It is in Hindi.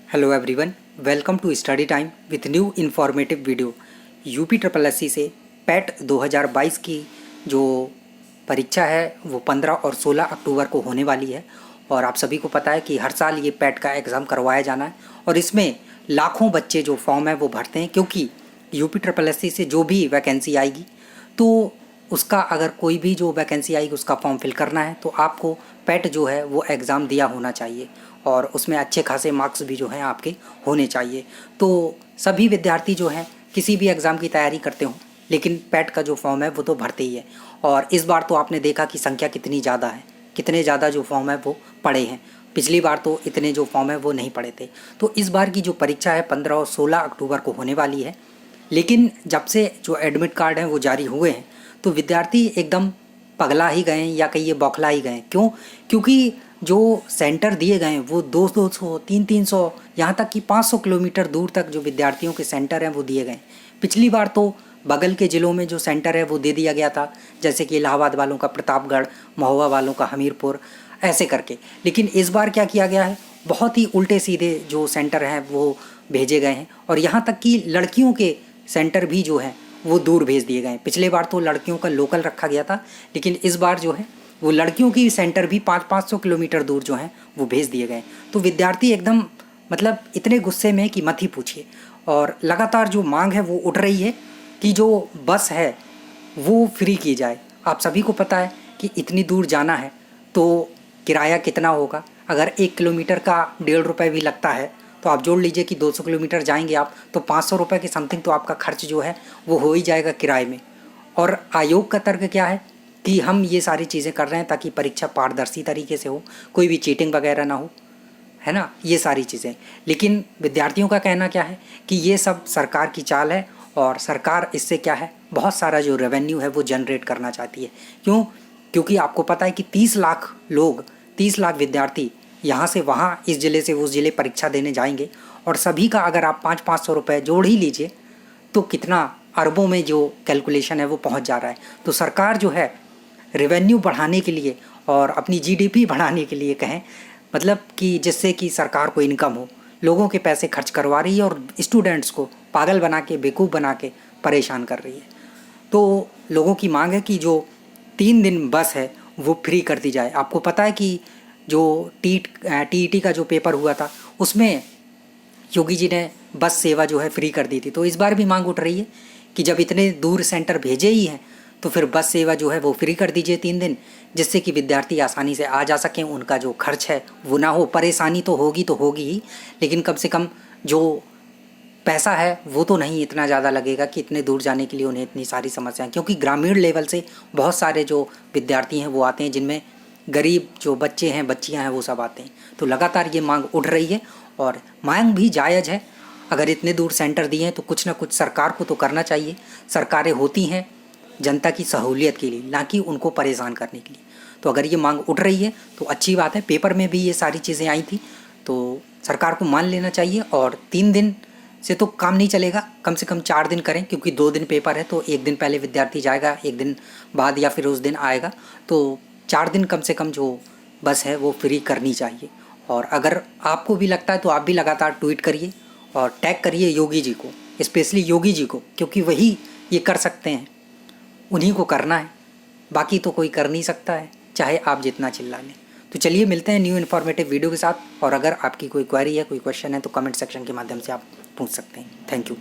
Hello everyone, welcome to study time with new informative video. UP triple SC से पैट 2022 की जो परीक्षा है वो 15 और 16 अक्टूबर को होने वाली है। और आप सभी को पता है कि हर साल ये पैट का एग्ज़ाम करवाया जाना है और इसमें लाखों बच्चे जो फॉर्म है वो भरते हैं, क्योंकि यूपी ट्रिपल एससी से जो भी वैकेंसी आएगी तो उसका अगर कोई भी जो वैकेंसी आएगी उसका फॉर्म फिल करना है तो आपको पैट जो है वो एग्ज़ाम दिया होना चाहिए और उसमें अच्छे खासे मार्क्स भी जो हैं आपके होने चाहिए। तो सभी विद्यार्थी जो हैं किसी भी एग्ज़ाम की तैयारी करते हों, लेकिन पैट का जो फॉर्म है वो तो भरते ही है। और इस बार तो आपने देखा कि संख्या कितनी ज़्यादा है, कितने ज़्यादा जो फॉर्म है वो पड़े हैं। पिछली बार तो इतने जो फॉर्म है वो नहीं पड़े थे। तो इस बार की जो परीक्षा है 15 और 16 अक्टूबर को होने वाली है। लेकिन जब से जो एडमिट कार्ड हैं वो जारी हुए हैं तो विद्यार्थी एकदम पगला ही गए हैं या कहिए बौखला ही गए हैं। क्यों? क्योंकि जो सेंटर दिए गए हैं वो 200, 300, यहाँ तक कि 500 किलोमीटर दूर तक जो विद्यार्थियों के सेंटर हैं वो दिए गए। पिछली बार तो बगल के ज़िलों में जो सेंटर है वो दे दिया गया था, जैसे कि इलाहाबाद वालों का प्रतापगढ़, महोबा वालों का हमीरपुर, ऐसे करके। लेकिन इस बार क्या किया गया है, बहुत ही उल्टे सीधे जो सेंटर हैं वो भेजे गए हैं और यहाँ तक कि लड़कियों के सेंटर भी जो हैं वो दूर भेज दिए गए हैं। पिछले बार तो लड़कियों का लोकल रखा गया था, लेकिन इस बार जो है वो लड़कियों की सेंटर भी 500 किलोमीटर दूर जो हैं वो भेज दिए गए। तो विद्यार्थी एकदम मतलब इतने गुस्से में कि मत ही पूछिए। और लगातार जो मांग है वो उठ रही है कि जो बस है वो फ्री की जाए। आप सभी को पता है कि इतनी दूर जाना है तो किराया कितना होगा। अगर 1 किलोमीटर का 1.5 रुपये भी लगता है तो आप जोड़ लीजिए कि 200 किलोमीटर जाएंगे आप तो 500 रुपये के समथिंग तो आपका खर्च जो है वो हो ही जाएगा किराए में। और आयोग का तर्क क्या है कि हम ये सारी चीज़ें कर रहे हैं ताकि परीक्षा पारदर्शी तरीके से हो, कोई भी चीटिंग वगैरह ना हो, है ना, ये सारी चीज़ें। लेकिन विद्यार्थियों का कहना क्या है कि ये सब सरकार की चाल है और सरकार इससे क्या है बहुत सारा जो रेवेन्यू है वो जनरेट करना चाहती है। क्यों? क्योंकि आपको पता है कि 30 लाख लोग, 30 लाख विद्यार्थी यहाँ से वहाँ, इस ज़िले से उस ज़िले परीक्षा देने जाएंगे और सभी का अगर आप 500 रुपये जोड़ ही लीजिए तो कितना अरबों में जो कैलकुलेशन है वो पहुँच जा रहा है। तो सरकार जो है रेवेन्यू बढ़ाने के लिए और अपनी जीडीपी बढ़ाने के लिए कहें, मतलब कि जिससे कि सरकार को इनकम हो, लोगों के पैसे खर्च करवा रही है और स्टूडेंट्स को पागल बना के, बेवकूफ़ बना के परेशान कर रही है। तो लोगों की मांग है कि जो 3 दिन बस है वो फ्री कर दी जाए। आपको पता है कि जो टीईटी का जो पेपर हुआ था उसमें योगी जी ने बस सेवा जो है फ्री कर दी थी। तो इस बार भी मांग उठ रही है कि जब इतने दूर सेंटर भेजे ही हैं तो फिर बस सेवा जो है वो फ्री कर दीजिए 3 दिन, जिससे कि विद्यार्थी आसानी से आ जा सकें, उनका जो खर्च है वो ना हो। परेशानी तो होगी ही, लेकिन कम से कम जो पैसा है वो तो नहीं इतना ज़्यादा लगेगा कि इतने दूर जाने के लिए उन्हें इतनी सारी समस्याएं। क्योंकि ग्रामीण लेवल से बहुत सारे जो विद्यार्थी हैं वो आते हैं, जिनमें गरीब जो बच्चे हैं, बच्चियां हैं, वो सब आते हैं। तो लगातार ये मांग उठ रही है और मांग भी जायज़ है। अगर इतने दूर सेंटर दिए हैं तो कुछ ना कुछ सरकार को तो करना चाहिए। सरकारें होती हैं जनता की सहूलियत के लिए, ना कि उनको परेशान करने के लिए। तो अगर ये मांग उठ रही है तो अच्छी बात है। पेपर में भी ये सारी चीज़ें आई थी तो सरकार को मान लेना चाहिए। और 3 दिन से तो काम नहीं चलेगा, कम से कम 4 दिन करें, क्योंकि 2 दिन पेपर है तो 1 दिन पहले विद्यार्थी जाएगा, 1 दिन बाद या फिर उस दिन आएगा। तो 4 दिन कम से कम जो बस है वो फ्री करनी चाहिए। और अगर आपको भी लगता है तो आप भी लगातार ट्वीट करिए और टैग करिए योगी जी को, स्पेशली योगी जी को, क्योंकि वही ये कर सकते हैं, उन्हीं को करना है। बाकी तो कोई कर नहीं सकता है, चाहे आप जितना चिल्ला लें। तो चलिए मिलते हैं न्यू इन्फॉर्मेटिव वीडियो के साथ। और अगर आपकी कोई क्वेरी है, कोई क्वेश्चन है तो कमेंट सेक्शन के माध्यम से आप पूछ सकते हैं। Thank you.